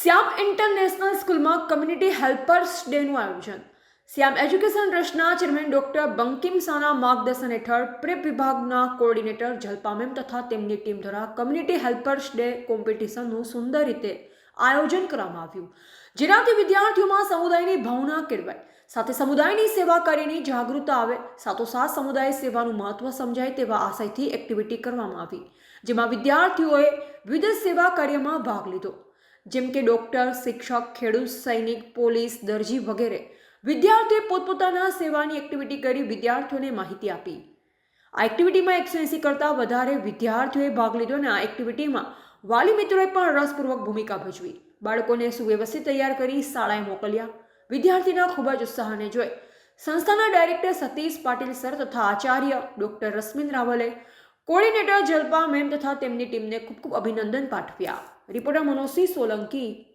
શ્યામ international સ્કૂલમાં community helpers ડેનું આયોજન. શ્યામ education ટ્રસ્ટના ચેરમેન ડોક્ટર બંકિમ શાહના માર્ગદર્શન હેઠળ પ્રેપ વિભાગના કોઓર્ડિનેટર જલ્પા મેમ તથા તેમની ટીમ દ્વારા કમ્યુનિટી હેલ્પર્સ ડે કોમ્પિટિશનનું સુંદર રીતે આયોજન કરવામાં આવ્યું, જેનાથી વિદ્યાર્થીઓમાં સમુદાયની ભાવના કેળવાય, સાથે સમુદાયની સેવા કાર્યની જાગૃતતા આવે, સાથોસાથ સમુદાય સેવાનું મહત્વ સમજાય તેવા આશયથી એક્ટિવિટી કરવામાં આવી, જેમાં વિદ્યાર્થીઓએ વિવિધ સેવા કાર્યમાં ભાગ લીધો, જેમ કે ડૉક્ટર, શિક્ષક, ખેડૂત, સૈનિક, પોલીસ, દરજી વગેરે. વિદ્યાર્થીઓએ પોતપોતાના સેવાની એક્ટિવિટી કરી વિદ્યાર્થીઓને માહિતી આપી. આ એક્ટિવિટીમાં 180 કરતાં વધારે વિદ્યાર્થીઓએ ભાગ લીધો અને આ એક્ટિવિટીમાં વાલી મિત્રોએ પણ રસપૂર્વક ભૂમિકા ભજવી. બાળકોને સુવ્યવસ્થિત તૈયાર કરી શાળાએ મોકલ્યા. વિદ્યાર્થીના ખૂબ જ ઉત્સાહને જોઈ સંસ્થાના ડાયરેક્ટર સતીશ પાટીલ સર તથા આચાર્ય ડૉક્ટર રશ્મિન રાવલે, કોઓર્ડિનેટર જલ્પા મેમ તથા તેમની ટીમને ખૂબ ખૂબ અભિનંદન પાઠવ્યા. રિપોર્ટર મનોજસિંહ સોલંકી.